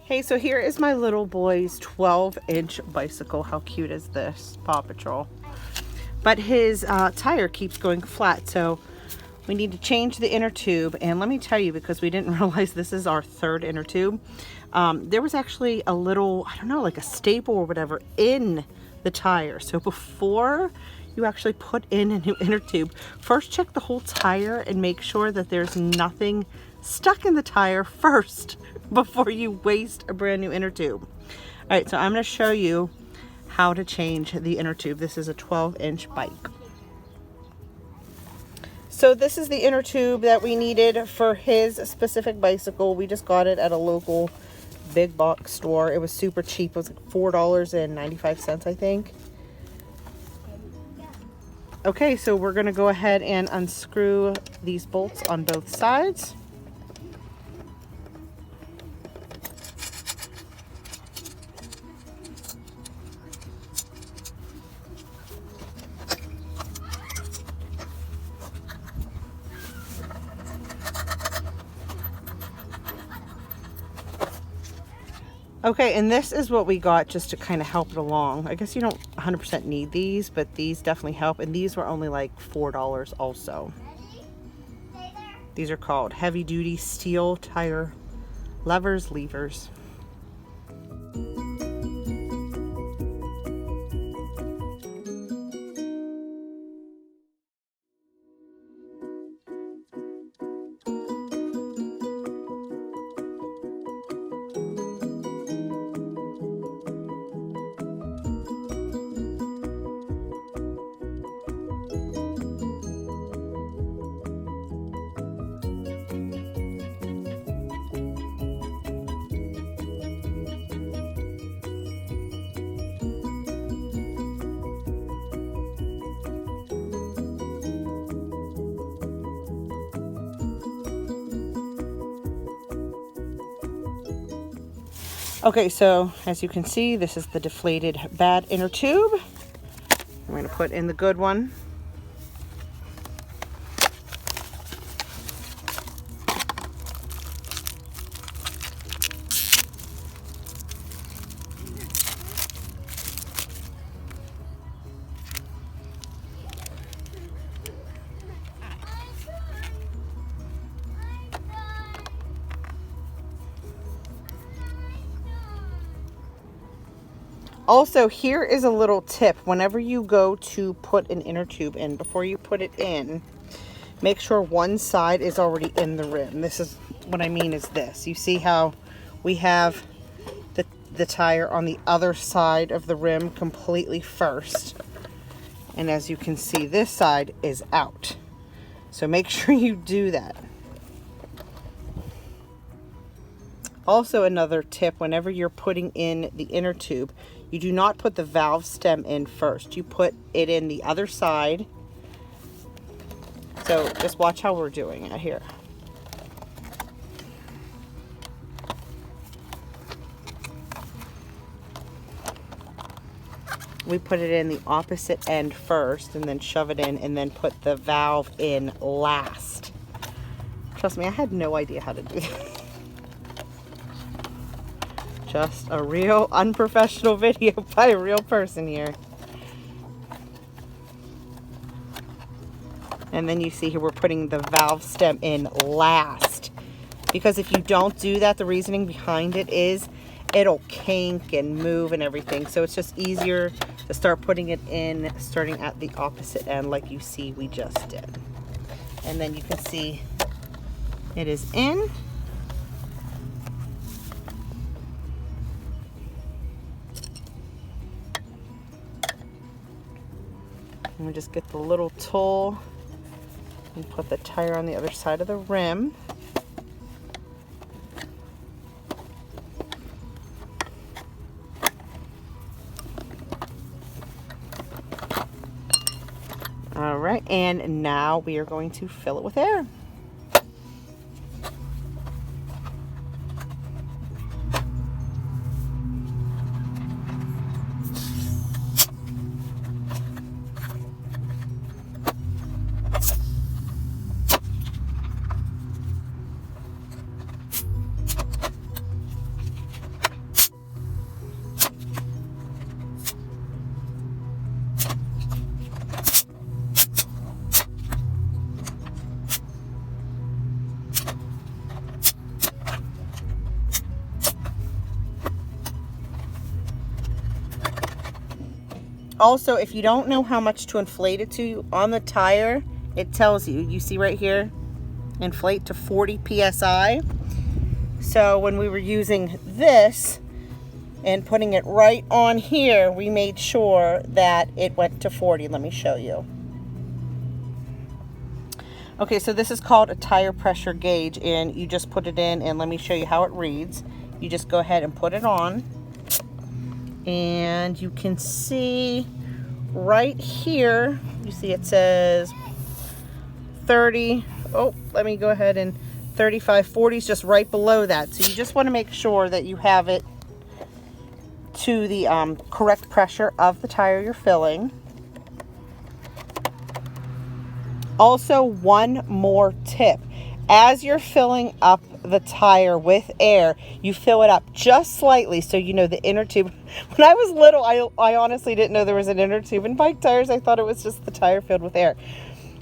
Hey, so here is my little boy's 12-inch bicycle. How cute is this, Paw Patrol? But his tire keeps going flat, so we need to change the inner tube. And let me tell you, because we didn't realize this is our third inner tube, there was actually a little, I don't know, like a staple or whatever in the tire. So before you actually put in a new inner tube, first check the whole tire and make sure that there's nothing stuck in the tire first before you waste a brand new inner tube. All right, so I'm going to show you how to change the inner tube. This is a 12-inch bike. So this is the inner tube that we needed for his specific bicycle. We just got it at a local big box store. It was super cheap. It was like $4.95, I think. Okay, so we're going to go ahead and unscrew these bolts on both sides. Okay, and this is what we got just to kind of help it along. I guess you don't 100% need these, but these definitely help. And these were only like $4 also. These are called heavy duty steel tire levers. Okay, so as you can see, this is the deflated bad inner tube. I'm going to put in the good one. Also, here is a little tip. Whenever you go to put an inner tube in, before you put it in, make sure one side is already in the rim. This is what I mean is this. You see how we have the tire on the other side of the rim completely first. And as you can see, this side is out. So make sure you do that. Also, another tip, whenever you're putting in the inner tube, you do not put the valve stem in first. You put it in the other side. So just watch how we're doing it here. We put it in the opposite end first and then shove it in and then put the valve in last. Trust me, I had no idea how to do that. Just a real unprofessional video by a real person here. And then you see here we're putting the valve stem in last. Because if you don't do that, the reasoning behind it is it'll kink and move and everything. So it's just easier to start putting it in starting at the opposite end like you see we just did. And then you can see it is in. And we just get the little tool and put the tire on the other side of the rim. All right, and now we are going to fill it with air. Also, if you don't know how much to inflate it to, on the tire, it tells you. You see right here, inflate to 40 psi. So when we were using this and putting it right on here, we made sure that it went to 40. Let me show you. Okay, so this is called a tire pressure gauge, and you just put it in, and let me show you how it reads. You just go ahead and put it on, and you can see right here, you see it says 30, oh, let me go ahead and 35, 40 is just right below that. So you just want to make sure that you have it to the correct pressure of the tire you're filling. Also, one more tip. As you're filling up the tire with air, you fill it up just slightly so you know the inner tube. When I was little, I honestly didn't know there was an inner tube in bike tires. I thought it was just the tire filled with air.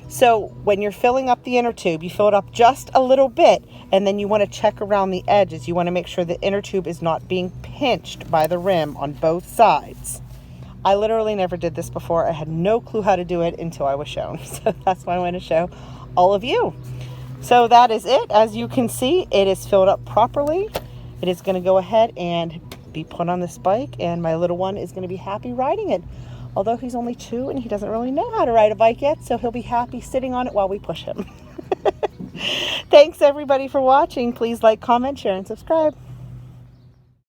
So when you're filling up the inner tube, you fill it up just a little bit, and then you want to check around the edges. You want to make sure the inner tube is not being pinched by the rim on both sides. I literally never did this before. I had no clue how to do it until I was shown. So that's why I want to show all of you. So that is it. As you can see, it is filled up properly. It is going to go ahead and be put on this bike, and my little one is going to be happy riding it. Although he's only 2 and he doesn't really know how to ride a bike yet, so he'll be happy sitting on it while we push him. Thanks everybody for watching. Please like, comment, share, and subscribe.